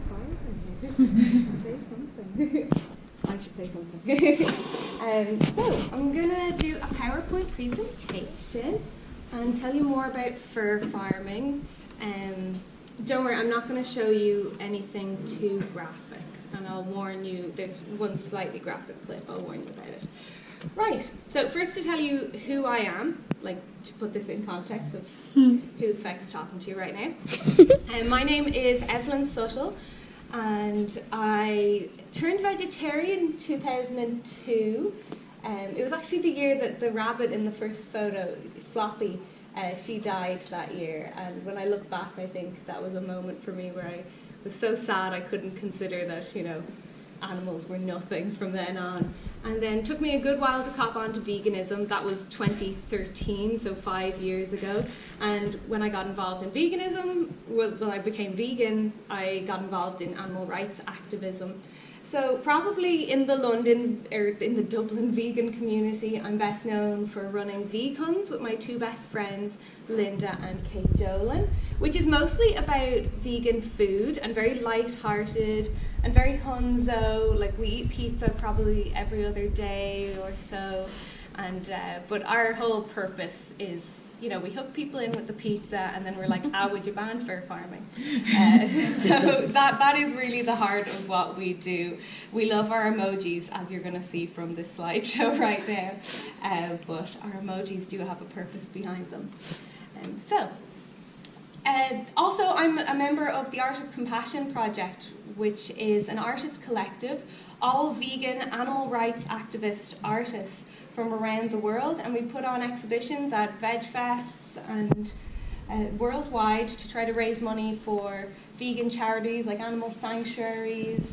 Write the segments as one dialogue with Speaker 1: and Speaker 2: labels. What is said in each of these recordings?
Speaker 1: quiet in here. Say something. I should say something. So I'm gonna do a PowerPoint presentation and tell you more about fur farming. Don't worry, I'm not going to show you anything too graphic, and I'll warn you, there's one slightly graphic clip, I'll warn you about it. Right, so first to tell you who I am, like to put this in context of who the feck is talking to you right now. My name is Evelyn Suttle, and I turned vegetarian in 2002. It was actually the year that the rabbit in the first photo, Floppy, she died that year, and when I look back I think that was a moment for me where I was so sad I couldn't consider that, you know, animals were nothing from then on. And then it took me a good while to cop on to veganism. That was 2013, so 5 years ago. And when I got involved in veganism, when I became vegan, I got involved in animal rights activism. So probably in the Dublin vegan community, I'm best known for running VCons with my two best friends, Linda and Kate Dolan, which is mostly about vegan food and very light-hearted and very hunzo. Like, we eat pizza probably every other day or so, and but our whole purpose is, you know, we hook people in with the pizza and then we're like, would you ban fur farming? So that is really the heart of what we do. We love our emojis, as you're going to see from this slideshow right there, but our emojis do have a purpose behind them. Also, I'm a member of the Art of Compassion project, which is an artist collective, all vegan animal rights activist artists from around the world, and we put on exhibitions at Vegfests and worldwide to try to raise money for vegan charities like animal sanctuaries.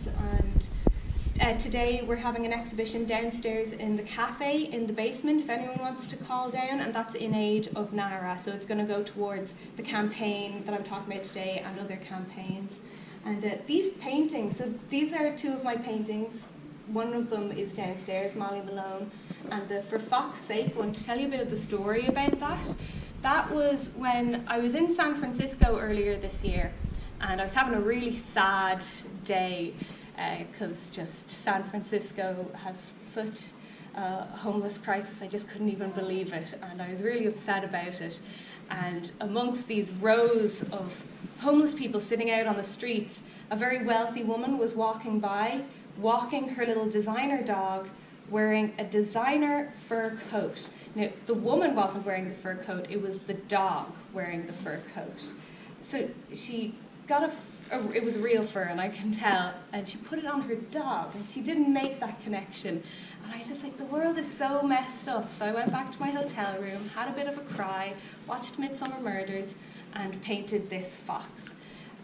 Speaker 1: And today we're having an exhibition downstairs in the cafe in the basement, if anyone wants to call down, and that's in aid of NARA, so it's going to go towards the campaign that I'm talking about today and other campaigns. And these paintings, so these are two of my paintings. One of them is downstairs, Molly Malone, and the For Fox's Sake one, to tell you a bit of the story about that. That was when I was in San Francisco earlier this year, and I was having a really sad day because just San Francisco has such a homeless crisis. I just couldn't even believe it, and I was really upset about it. And amongst these rows of homeless people sitting out on the streets, a very wealthy woman was walking by, walking her little designer dog, wearing a designer fur coat. Now, the woman wasn't wearing the fur coat, it was the dog wearing the fur coat. So she got it was real fur, and I can tell, and she put it on her dog, and she didn't make that connection. And I was just like, the world is so messed up. So I went back to my hotel room, had a bit of a cry, watched Midsummer Murders, and painted this fox.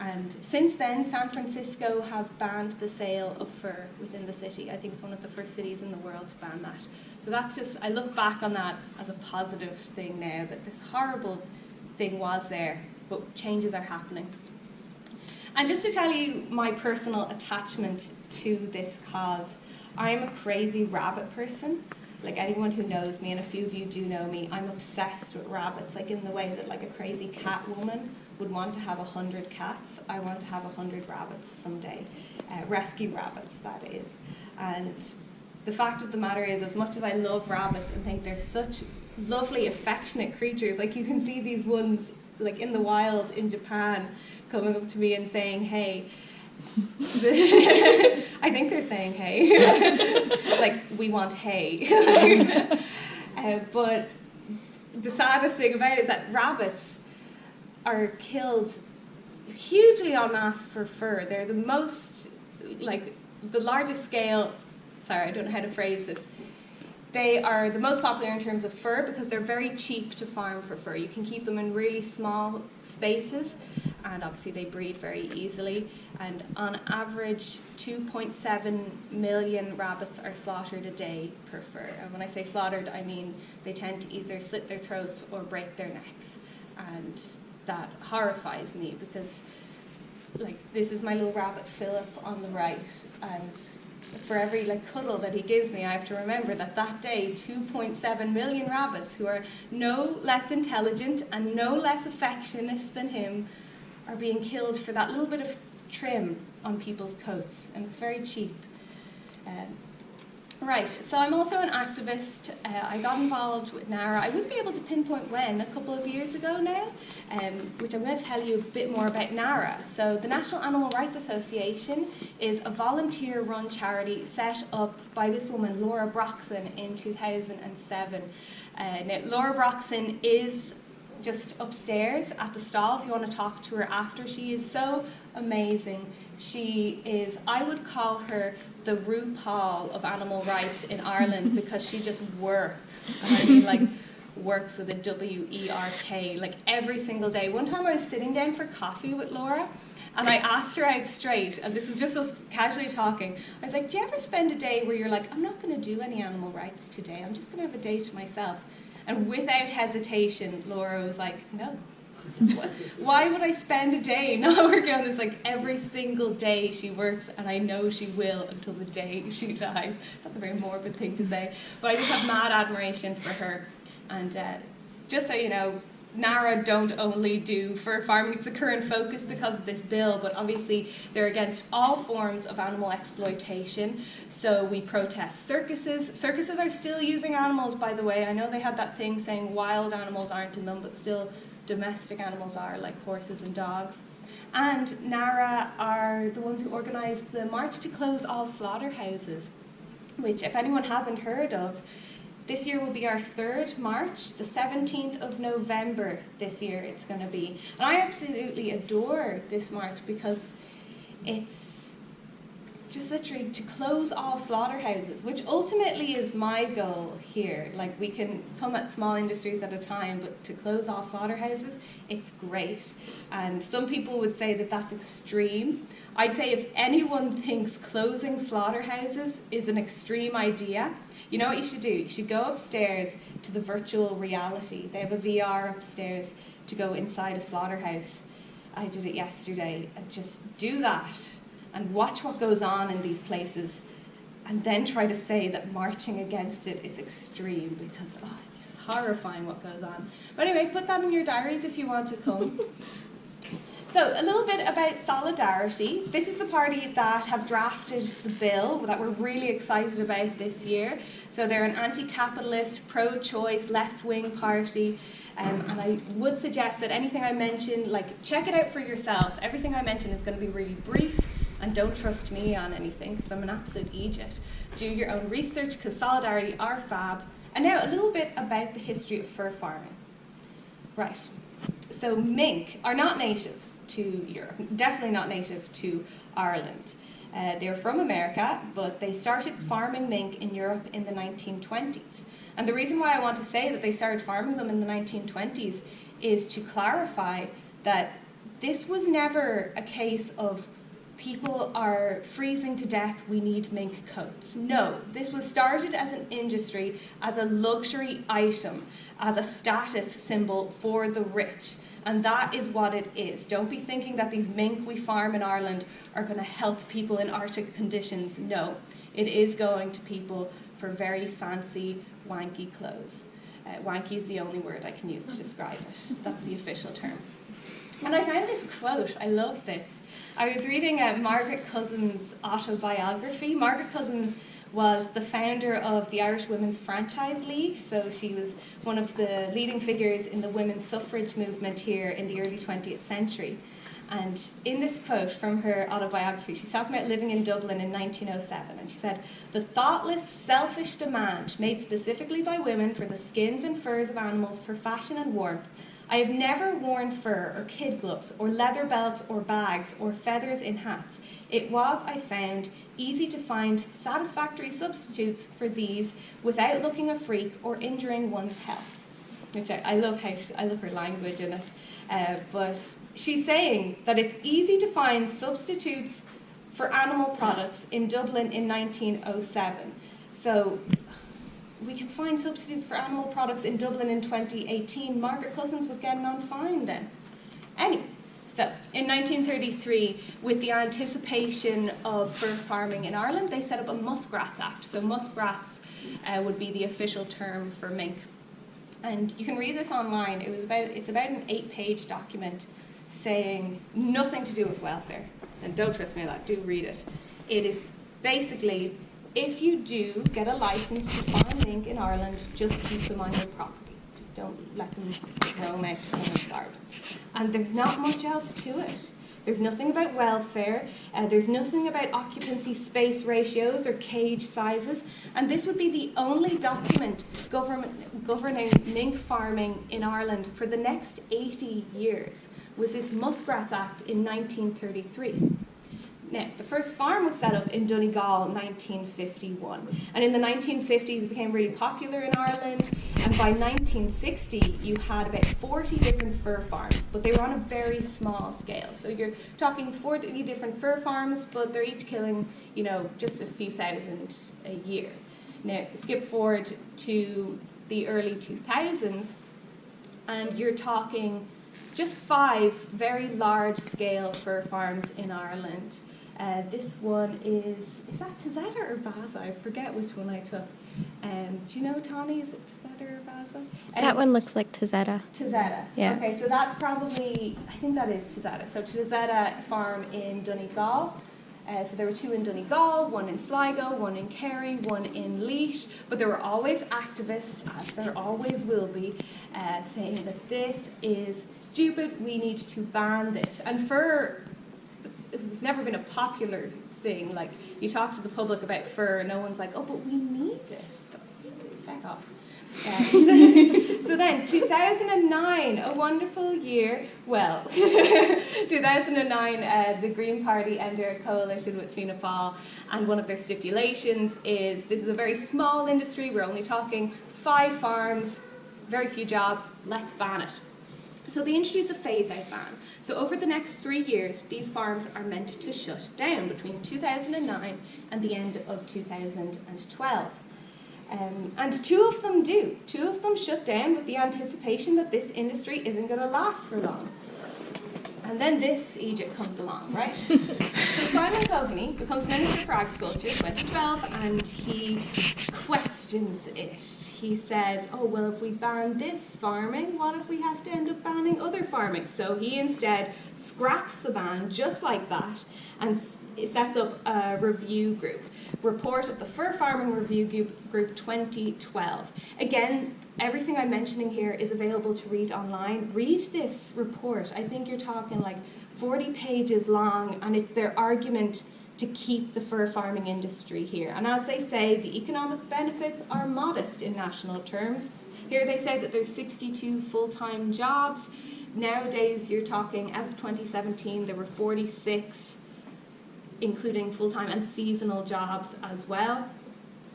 Speaker 1: And since then, San Francisco have banned the sale of fur within the city. I think it's one of the first cities in the world to ban that. So that's just, I look back on that as a positive thing now, that this horrible thing was there, but changes are happening. And just to tell you my personal attachment to this cause, I'm a crazy rabbit person. Like, anyone who knows me, and a few of you do know me, I'm obsessed with rabbits, like in the way that like a crazy cat woman would want to have 100 cats. I want to have 100 rabbits someday. Rescue rabbits, that is. And the fact of the matter is, as much as I love rabbits and think they're such lovely, affectionate creatures, like you can see these ones like in the wild in Japan coming up to me and saying, hey. I think they're saying hey. Like, we want hay. But the saddest thing about it is that rabbits are killed hugely en masse for fur. They're the most, like, the largest scale, sorry, I don't know how to phrase this. They are the most popular in terms of fur because they're very cheap to farm for fur. You can keep them in really small spaces, and obviously they breed very easily. And on average, 2.7 million rabbits are slaughtered a day per fur. And when I say slaughtered, I mean they tend to either slit their throats or break their necks. And that horrifies me because, like, this is my little rabbit Philip on the right, and for every like cuddle that he gives me, I have to remember that that day 2.7 million rabbits who are no less intelligent and no less affectionate than him are being killed for that little bit of trim on people's coats, and it's very cheap. Right, so I'm also an activist. I got involved with NARA. I wouldn't be able to pinpoint when, a couple of years ago now, which I'm going to tell you a bit more about NARA. So the National Animal Rights Association is a volunteer-run charity set up by this woman, Laura Broxson, in 2007. Now, Laura Broxson is just upstairs at the stall if you want to talk to her after. She is so amazing. She is, I would call her the RuPaul of animal rights in Ireland, because she just works. And I mean, like, works with a W-E-R-K, like every single day. One time I was sitting down for coffee with Laura, and I asked her out straight, and this is just us casually talking. I was like, do you ever spend a day where you're like, I'm not going to do any animal rights today, I'm just going to have a day to myself? And without hesitation, Laura was like, no. Why would I spend a day not working on this? Like, every single day she works, and I know she will until the day she dies. That's a very morbid thing to say, but I just have mad admiration for her. And just so you know, NARA don't only do fur farming. It's a current focus because of this bill, but obviously they're against all forms of animal exploitation. So we protest circuses. Circuses are still using animals, by the way. I know they had that thing saying wild animals aren't in them, but still domestic animals are, like horses and dogs. And NARA are the ones who organised the March to Close All Slaughterhouses, which, if anyone hasn't heard of, this year will be our third march, the 17th of November this year it's going to be. And I absolutely adore this march because it's just literally to close all slaughterhouses, which ultimately is my goal here. Like, we can come at small industries at a time, but to close all slaughterhouses, it's great. And some people would say that that's extreme. I'd say if anyone thinks closing slaughterhouses is an extreme idea, you know what you should do? You should go upstairs to the virtual reality. They have a VR upstairs to go inside a slaughterhouse. I did it yesterday. And just do that and watch what goes on in these places, and then try to say that marching against it is extreme, because it's just horrifying what goes on. But anyway, put that in your diaries if you want to come. So a little bit about Solidarity. This is the party that have drafted the bill that we're really excited about this year. So they're an anti-capitalist, pro-choice, left-wing party. And I would suggest that anything I mention, like, check it out for yourselves. Everything I mention is going to be really brief, and don't trust me on anything, because I'm an absolute idiot. Do your own research, because Solidarity are fab. And now a little bit about the history of fur farming. Right, so mink are not native to Europe, definitely not native to Ireland. They're from America, but they started farming mink in Europe in the 1920s. And the reason why I want to say that they started farming them in the 1920s is to clarify that this was never a case of people are freezing to death, we need mink coats. No, this was started as an industry, as a luxury item, as a status symbol for the rich. And that is what it is. Don't be thinking that these mink we farm in Ireland are going to help people in Arctic conditions. No, it is going to people for very fancy, wanky clothes. Wanky is the only word I can use to describe it. That's the official term. And I found this quote. I love this. I was reading Margaret Cousins' autobiography. Margaret Cousins was the founder of the Irish Women's Franchise League, so she was one of the leading figures in the women's suffrage movement here in the early 20th century. And in this quote from her autobiography, she's talking about living in Dublin in 1907, and she said, "The thoughtless, selfish demand made specifically by women for the skins and furs of animals for fashion and warmth. I have never worn fur or kid gloves or leather belts or bags or feathers in hats. It was, I found, easy to find satisfactory substitutes for these without looking a freak or injuring one's health." Which I love her language in it. But she's saying that it's easy to find substitutes for animal products in Dublin in 1907. So we can find substitutes for animal products in Dublin in 2018. Margaret Cousins was getting on fine then. Anyway, so in 1933, with the anticipation of fur farming in Ireland, they set up a Muskrats Act. So muskrats would be the official term for mink. And you can read this online. It's about an 8-page document saying nothing to do with welfare. and don't trust me on that, do read it. It is basically, if you do get a license to farm mink in Ireland, just keep them on your property. Just don't let them roam out to someone's garden. And there's not much else to it. There's nothing about welfare, there's nothing about occupancy space ratios or cage sizes, and this would be the only document governing mink farming in Ireland for the next 80 years, was this Muskrats Act in 1933. Now, the first farm was set up in Donegal in 1951, and in the 1950s it became really popular in Ireland, and by 1960 you had about 40 different fur farms, but they were on a very small scale. So you're talking 40 different fur farms, but they're each killing, just a few thousand a year. Now, skip forward to the early 2000s, and you're talking just 5 very large-scale fur farms in Ireland. This one is that Tizeta or Vaza? I forget which one I took. Do you know, Tawny, is it Tizeta or Vaza?
Speaker 2: That one looks like Tizeta.
Speaker 1: Tizeta.
Speaker 2: Yeah.
Speaker 1: Okay, so that's probably, I think that is Tizeta. So Tizeta farm in Donegal. So there were 2 in Donegal, 1 in Sligo, 1 in Kerry, 1 in Laois, but there were always activists, as there always will be, saying that this is stupid, we need to ban this. And fur, it's never been a popular thing. Like, you talk to the public about fur, no one's like, oh, but we need it. Back off. So then, 2009, a wonderful year. Well, 2009, the Green Party entered a coalition with Fianna Fáil, and one of their stipulations is, this is a very small industry, we're only talking 5 farms, very few jobs, let's ban it. So they introduced a phase-out ban. So over the next 3 years, these farms are meant to shut down between 2009 and the end of 2012. And 2 of them do. 2 of them shut down with the anticipation that this industry isn't going to last for long. And then this Egypt comes along, right? So Simon Coveney becomes Minister for Agriculture in 2012, and he questions it. He says, oh, well, if we ban this farming, what if we have to end up banning other farming? So he instead scraps the ban just like that and sets up a review group. Report of the Fur Farming Review Group 2012. Again, everything I'm mentioning here is available to read online. Read this report. I think you're talking like 40 pages long, and it's their argument to keep the fur farming industry here. And as they say, the economic benefits are modest in national terms. Here they say that there's 62 full-time jobs. Nowadays, you're talking, as of 2017, there were 46, including full-time and seasonal jobs as well.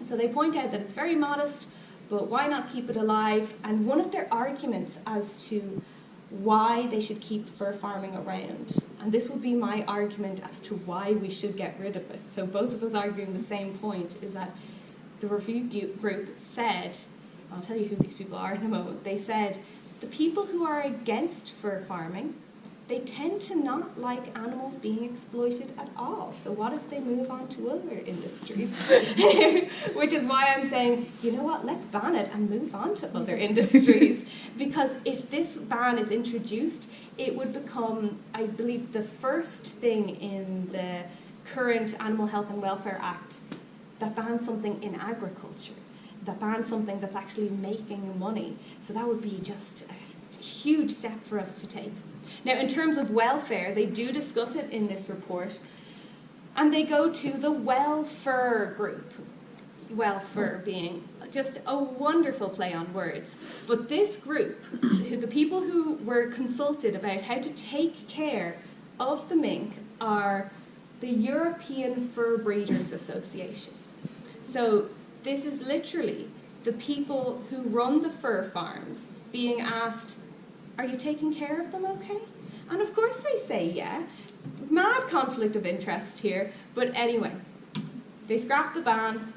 Speaker 1: So they point out that it's very modest, but why not keep it alive? And one of their arguments as to why they should keep fur farming around, and this would be my argument as to why we should get rid of it, so both of us arguing the same point, is that the review group said, I'll tell you who these people are in a moment, they said the people who are against fur farming, they tend to not like animals being exploited at all. So what if they move on to other industries? Which is why I'm saying, you know what, let's ban it and move on to other industries. Because if this ban is introduced, it would become, I believe, the first thing in the current Animal Health and Welfare Act that bans something in agriculture, that bans something that's actually making money. So that would be just a huge step for us to take. Now, in terms of welfare, they do discuss it in this report, and they go to the welfare group. Welfare being just a wonderful play on words. But this group, the people who were consulted about how to take care of the mink, are the European Fur Breeders Association. So this is literally the people who run the fur farms being asked, are you taking care of them okay? And of course they say yeah. Mad conflict of interest here. But anyway, they scrapped the ban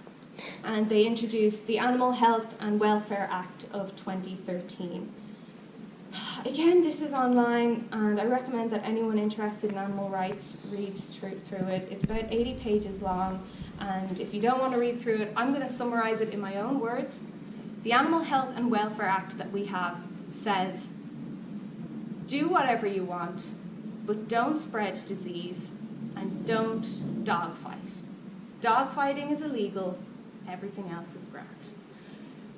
Speaker 1: and they introduced the Animal Health and Welfare Act of 2013. Again, this is online, and I recommend that anyone interested in animal rights reads through it. It's about 80 pages long, and if you don't want to read through it, I'm going to summarize it in my own words. The Animal Health and Welfare Act that we have says, do whatever you want, but don't spread disease and don't dogfight. Dogfighting is illegal, everything else is grand.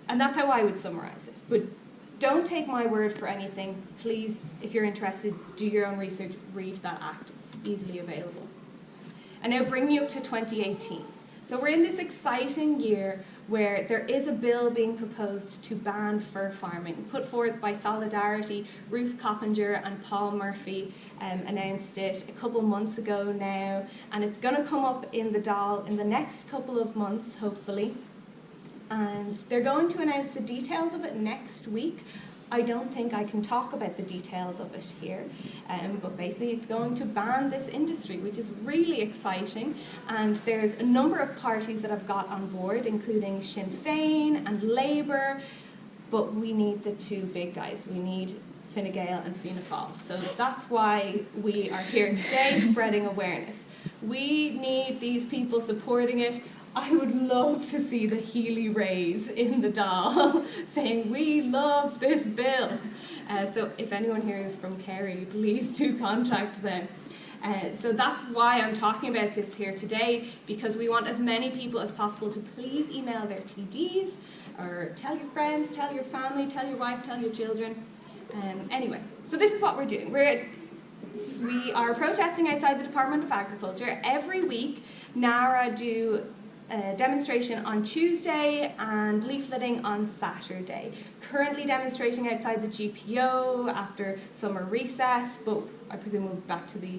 Speaker 1: And that's how I would summarize it. But don't take my word for anything. Please, if you're interested, do your own research, read that act. It's easily available. And now bring me up to 2018. So we're in this exciting year where there is a bill being proposed to ban fur farming, put forth by Solidarity. Ruth Coppinger and Paul Murphy announced it a couple months ago now, and it's going to come up in the Dáil in the next couple of months, hopefully. And they're going to announce the details of it next week. I don't think I can talk about the details of it here, but basically it's going to ban this industry, which is really exciting. And there's a number of parties that have got on board, including Sinn Féin and Labour, but we need the two big guys. We need Fine Gael and Fianna Fáil. So that's why we are here today, spreading awareness. We need these people supporting it. I would love to see the Healy Rays in the Dáil saying, we love this bill. So if anyone here is from Kerry, please do contact them. So that's why I'm talking about this here today, because we want as many people as possible to please email their TDs, or tell your friends, tell your family, tell your wife, tell your children. Anyway, so this is what we're doing. We are protesting outside the Department of Agriculture. Every week, NARA do a demonstration on Tuesday and leafleting on Saturday. Currently demonstrating outside the GPO after summer recess, but I presume we'll be back to the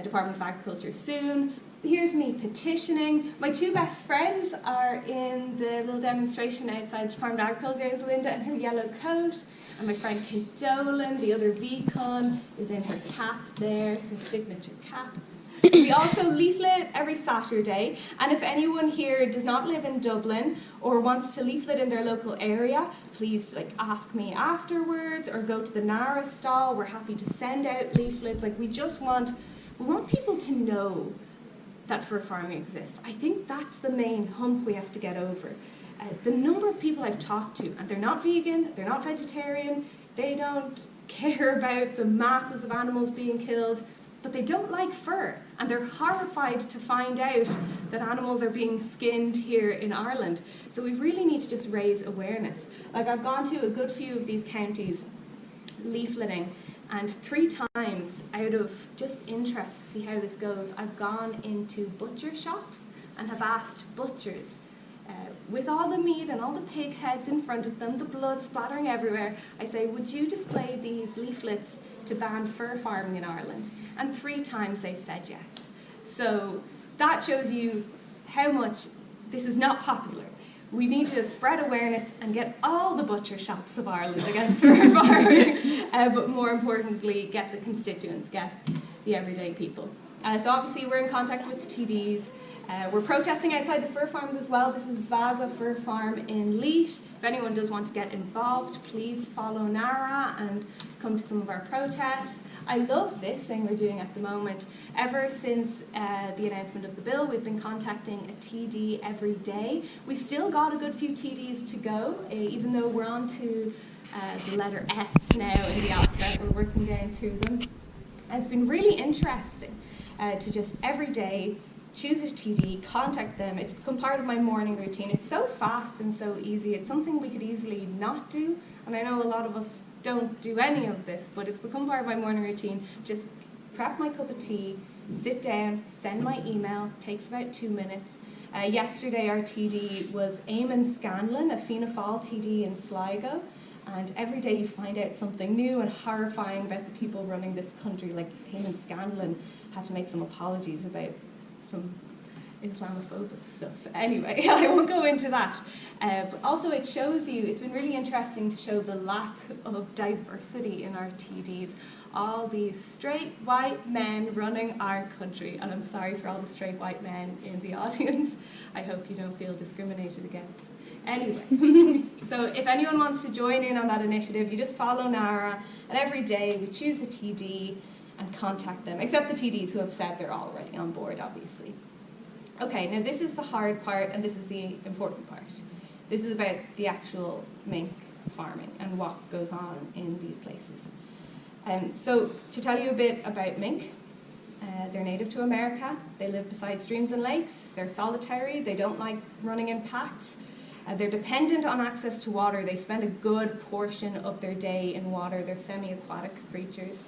Speaker 1: Department of Agriculture soon. Here's me petitioning. My two best friends are in the little demonstration outside the Department of Agriculture. There's Linda in her yellow coat, and my friend Kate Dolan, the other VCon, is in her cap there, her signature cap. We also leaflet every Saturday, and if anyone here does not live in Dublin or wants to leaflet in their local area, please ask me afterwards or go to the NARA stall. We're happy to send out leaflets. We want people to know that fur farming exists. I think that's the main hump we have to get over. The number of people I've talked to, and they're not vegan, they're not vegetarian, they don't care about the masses of animals being killed, but they don't like fur, and they're horrified to find out that animals are being skinned here in Ireland. So we really need to just raise awareness. I've gone to a good few of these counties leafleting, and 3 times out of just interest to see how this goes, I've gone into butcher shops and have asked butchers, with all the meat and all the pig heads in front of them, the blood splattering everywhere, I say, would you display these leaflets to ban fur farming in Ireland? And 3 times they've said yes. So that shows you how much this is not popular. We need to spread awareness and get all the butcher shops of Ireland against fur farming, but more importantly, get the constituents, get the everyday people. So obviously we're in contact with the TDs. We're protesting outside the fur farms as well. This is Vaza Fur Farm in Leash. If anyone does want to get involved, please follow NARA and come to some of our protests. I love this thing we're doing at the moment. Ever since the announcement of the bill, we've been contacting a TD every day. We've still got a good few TDs to go, even though we're on to the letter S now in the alphabet. We're working down through them. And it's been really interesting to just every day choose a TD, contact them. It's become part of my morning routine. It's so fast and so easy. It's something we could easily not do. And I know a lot of us don't do any of this, but it's become part of my morning routine. Just prep my cup of tea, sit down, send my email. Takes about 2 minutes. Yesterday our TD was Eamon Scanlon, a Fianna Fáil TD in Sligo. And every day you find out something new and horrifying about the people running this country. Like Eamon Scanlon had to make some apologies about some Islamophobic stuff. Anyway, I won't go into that. But also it shows you, it's been really interesting to show the lack of diversity in our TDs. All these straight white men running our country. And I'm sorry for all the straight white men in the audience. I hope you don't feel discriminated against. Anyway, so if anyone wants to join in on that initiative, you just follow NARA, and every day we choose a TD and contact them, except the TDs who have said they're already on board, obviously. Okay, now this is the hard part, and this is the important part. This is about the actual mink farming and what goes on in these places. So to tell you a bit about mink, They're native to America. They live beside streams and lakes. They're solitary. They don't like running in packs. They're dependent on access to water. They spend a good portion of their day in water. They're semi-aquatic creatures.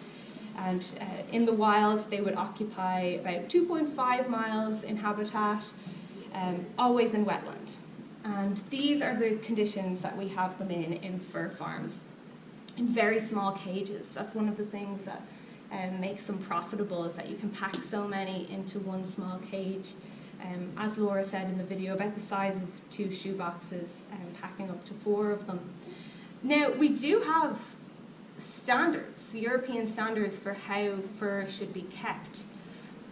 Speaker 1: And in the wild, they would occupy about 2.5 miles in habitat, always in wetland. And these are the conditions that we have them in fur farms, in very small cages. That's one of the things that makes them profitable, is that you can pack so many into one small cage. As Laura said in the video, about the size of 2 shoeboxes, packing up to 4 of them. Now, we do have standards, European standards for how fur should be kept.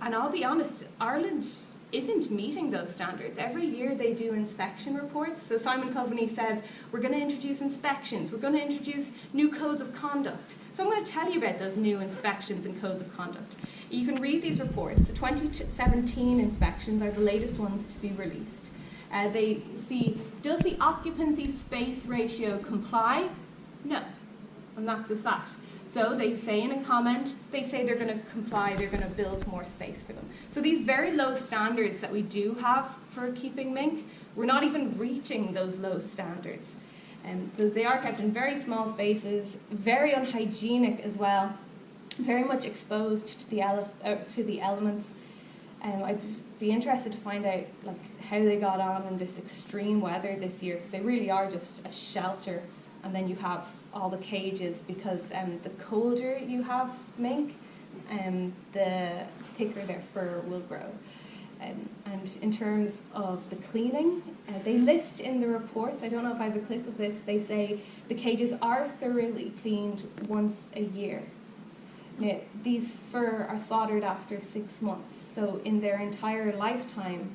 Speaker 1: And I'll be honest, Ireland isn't meeting those standards. Every year they do inspection reports. So Simon Coveney says, we're going to introduce inspections, we're going to introduce new codes of conduct. So I'm going to tell you about those new inspections and codes of conduct. You can read these reports. The 2017 inspections are the latest ones to be released. They see, does the occupancy space ratio comply? No, and that's a stat. So they say in a comment, they say they're going to comply, they're going to build more space for them. So these very low standards that we do have for keeping mink, we're not even reaching those low standards. So they are kept in very small spaces, very unhygienic as well, very much exposed to the elements. I'd be interested to find out how they got on in this extreme weather this year, because they really are just a shelter. And then you have all the cages, because the colder you have mink, the thicker their fur will grow. And in terms of the cleaning, they list in the reports, I don't know if I have a clip of this, they say the cages are thoroughly cleaned once a year. Now, these fur are slaughtered after 6 months, so in their entire lifetime,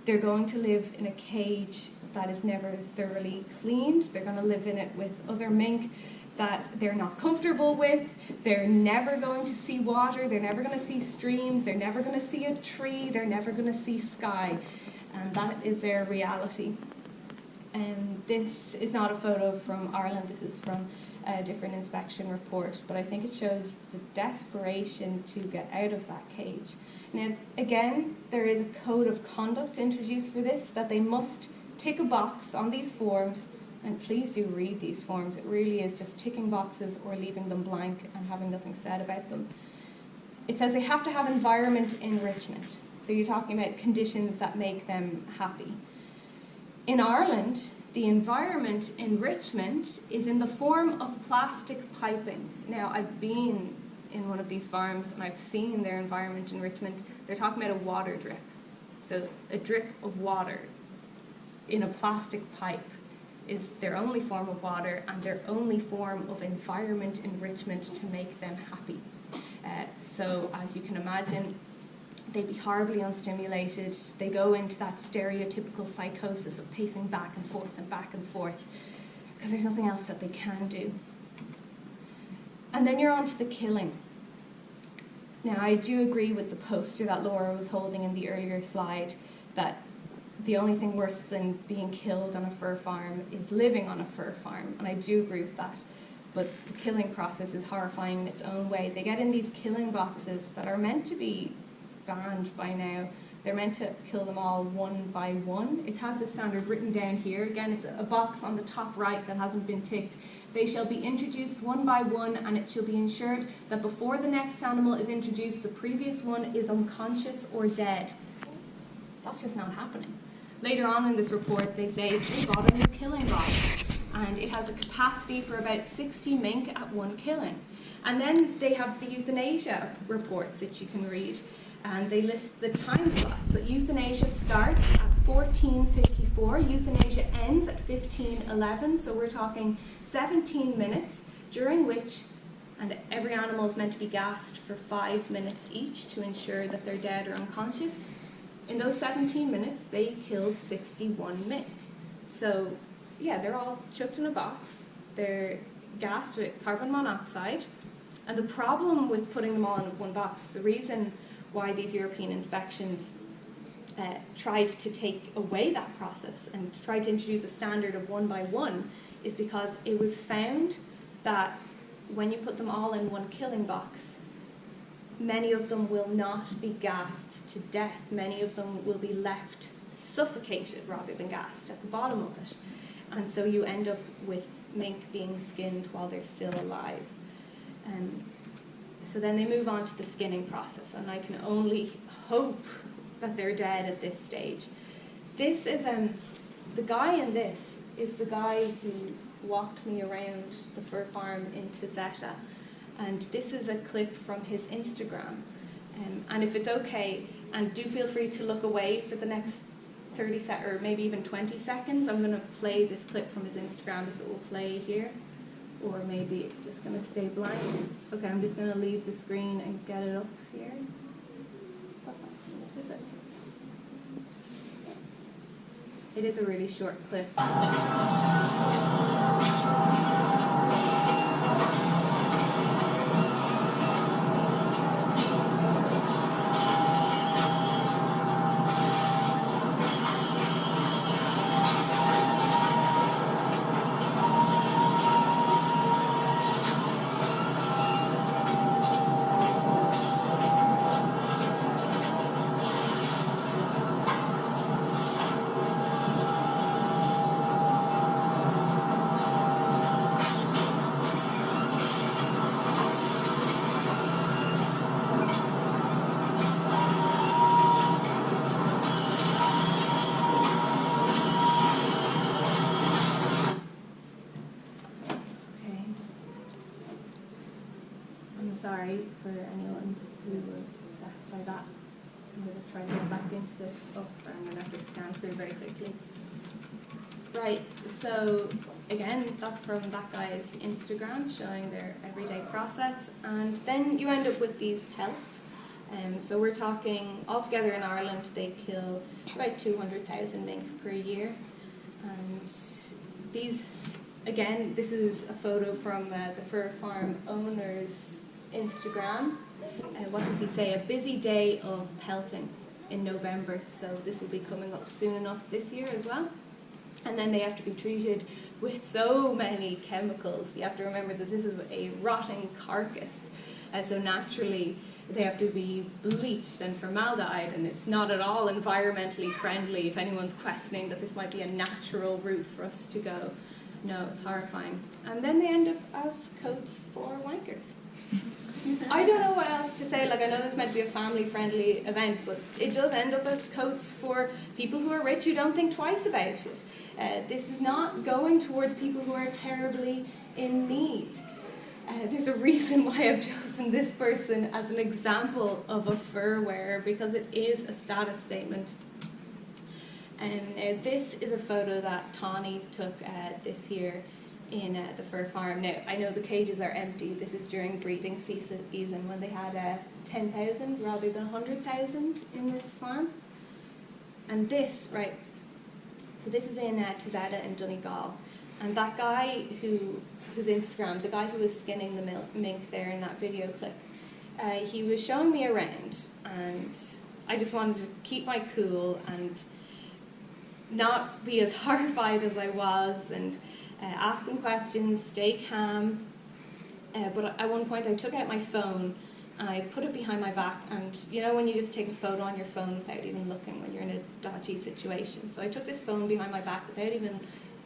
Speaker 1: they're going to live in a cage that is never thoroughly cleaned. They're going to live in it with other mink that they're not comfortable with. They're never going to see water. They're never going to see streams. They're never going to see a tree. They're never going to see sky. And that is their reality. And this is not a photo from Ireland. This is from a different inspection report. But I think it shows the desperation to get out of that cage. Now, again, there is a code of conduct introduced for this, that they must tick a box on these forms, and please do read these forms. It really is just ticking boxes or leaving them blank and having nothing said about them. It says they have to have environment enrichment. So you're talking about conditions that make them happy. In Ireland, the environment enrichment is in the form of plastic piping. Now, I've been in one of these farms and I've seen their environment enrichment. They're talking about a water drip. So a drip of water in a plastic pipe is their only form of water and their only form of environment enrichment to make them happy. So as you can imagine, they'd be horribly unstimulated. They go into that stereotypical psychosis of pacing back and forth, because there's nothing else that they can do. And then you're on to the killing. Now, I do agree with the poster that Laura was holding in the earlier slide, that the only thing worse than being killed on a fur farm is living on a fur farm, and I do agree with that. But the killing process is horrifying in its own way. They get in these killing boxes that are meant to be banned by now. They're meant to kill them all one by one. It has a standard written down here. Again, it's a box on the top right that hasn't been ticked. They shall be introduced one by one, and it shall be ensured that before the next animal is introduced, the previous one is unconscious or dead. That's just not happening. Later on in this report, they say they bought a new killing box, and it has a capacity for about 60 mink at one killing. And then they have the euthanasia reports that you can read, and they list the time slots. So euthanasia starts at 14:54, euthanasia ends at 15:11, so we're talking 17 minutes, during which, and every animal is meant to be gassed for 5 minutes each to ensure that they're dead or unconscious. In those 17 minutes, they killed 61 mink. So, yeah, they're all chucked in a box. They're gassed with carbon monoxide. And the problem with putting them all in one box, the reason why these European inspections tried to take away that process and tried to introduce a standard of one by one, is because it was found that when you put them all in one killing box, many of them will not be gassed to death. Many of them will be left suffocated rather than gassed at the bottom of it. And so you end up with mink being skinned while they're still alive. So then they move on to the skinning process, and I can only hope that they're dead at this stage. This is, the guy in this is the guy who walked me around the fur farm in Tizeta, and this is a clip from his Instagram. And if it's okay, and do feel free to look away for the next 30 seconds, or maybe even 20 seconds. I'm going to play this clip from his Instagram if it will play here, or maybe it's just going to stay blank. Okay, I'm just going to leave the screen and get it up here. That's not, is it? It is a really short clip. Sorry for anyone who was upset by that. I'm going to try to get back into this. Oh, sorry, I'm going to have to scan through very quickly. Right, so again, that's from that guy's Instagram showing their everyday process. And then you end up with these pelts. So we're talking, altogether in Ireland, they kill about 200,000 mink per year. And these, again, this is a photo from the fur farm owner's Instagram. What does he say? A busy day of pelting in November, so this will be coming up soon enough this year as well. And then they have to be treated with so many chemicals. You have to remember that this is a rotting carcass, so naturally they have to be bleached and formaldehyde, and it's not at all environmentally friendly if anyone's questioning that this might be a natural route for us to go. No, it's horrifying. And then they end up as coats for wankers. I don't know what else to say. Like, I know this meant to be a family-friendly event, but it does end up as coats for people who are rich who don't think twice about it. This is not going towards people who are terribly in need. There's a reason why I've chosen this person as an example of a fur wearer, because it is a status statement. And this is a photo that Tawny took this year in the fur farm. Now, I know the cages are empty. This is during breeding season when they had 10,000 rather than 100,000 in this farm. And this, right, so this is in Tizeta in Donegal. And that guy whose Instagram, the guy who was skinning the mink there in that video clip, he was showing me around, and I just wanted to keep my cool and not be as horrified as I was, and ask him questions, stay calm. But at one point I took out my phone and I put it behind my back, and you know when you just take a photo on your phone without even looking when you're in a dodgy situation. So I took this phone behind my back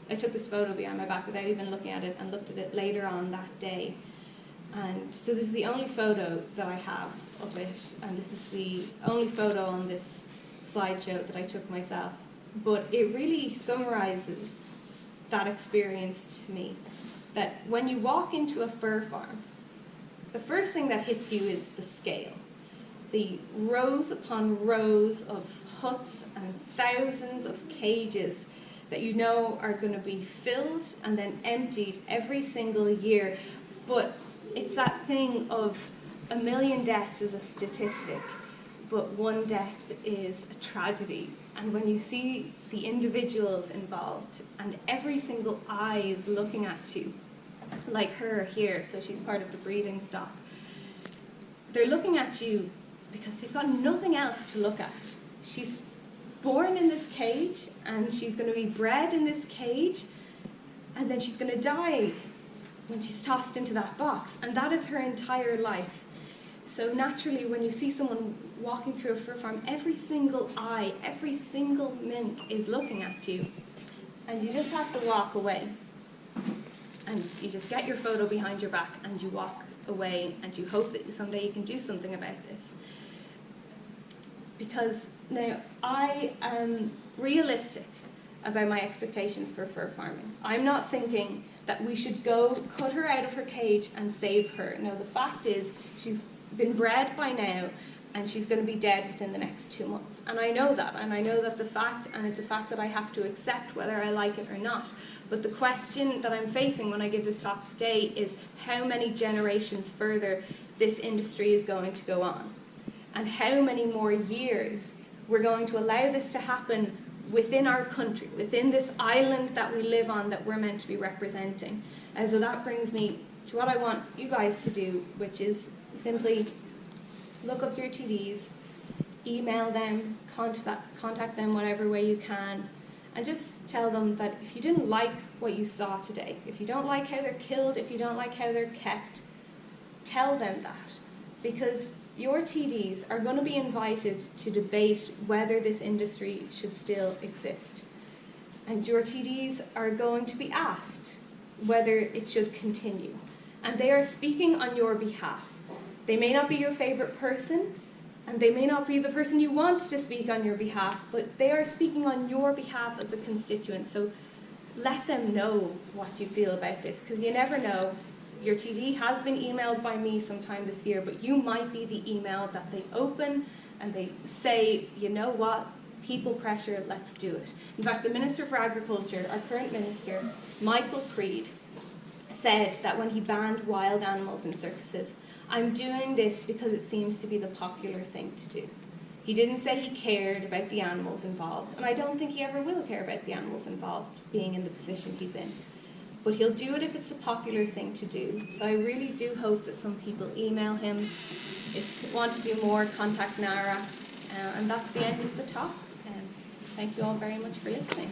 Speaker 1: I took this photo behind my back without even looking at it, and looked at it later on that day. And so this is the only photo that I have of it, and this is the only photo on this slideshow that I took myself. But it really summarizes that experience to me, that when you walk into a fur farm, the first thing that hits you is the scale. The rows upon rows of huts and thousands of cages that you know are going to be filled and then emptied every single year. But it's that thing of 1 million deaths is a statistic, but one death is a tragedy. And when you see the individuals involved and every single eye is looking at you, like her here, so she's part of the breeding stock, they're looking at you because they've got nothing else to look at. She's born in this cage, and she's going to be bred in this cage, and then she's going to die when she's tossed into that box, and that is her entire life. So naturally, when you see someone walking through a fur farm, every single eye, every single mink is looking at you. And you just have to walk away. And you just get your photo behind your back and you walk away and you hope that someday you can do something about this. Because now I am realistic about my expectations for fur farming. I'm not thinking that we should go cut her out of her cage and save her. No, the fact is she's been bred by now and she's going to be dead within the next 2 months. And I know that, and I know that's a fact, and it's a fact that I have to accept whether I like it or not. But the question that I'm facing when I give this talk today is how many generations further this industry is going to go on, and how many more years we're going to allow this to happen within our country, within this island that we live on that we're meant to be representing. And so that brings me to what I want you guys to do, which is simply look up your TDs, email them, contact them whatever way you can, and just tell them that if you didn't like what you saw today, if you don't like how they're killed, if you don't like how they're kept, tell them that. Because your TDs are going to be invited to debate whether this industry should still exist. And your TDs are going to be asked whether it should continue. And they are speaking on your behalf. They may not be your favorite person, and they may not be the person you want to speak on your behalf, but they are speaking on your behalf as a constituent. So let them know what you feel about this, because you never know. Your TD has been emailed by me sometime this year, but you might be the email that they open and they say, you know what, people pressure, let's do it. In fact, the Minister for Agriculture, our current Minister, Michael Creed, said that when he banned wild animals in circuses, I'm doing this because it seems to be the popular thing to do. He didn't say he cared about the animals involved, and I don't think he ever will care about the animals involved being in the position he's in. But he'll do it if it's the popular thing to do. So I really do hope that some people email him. If you want to do more, contact NARA. And that's the end of the talk. Thank you all very much for listening.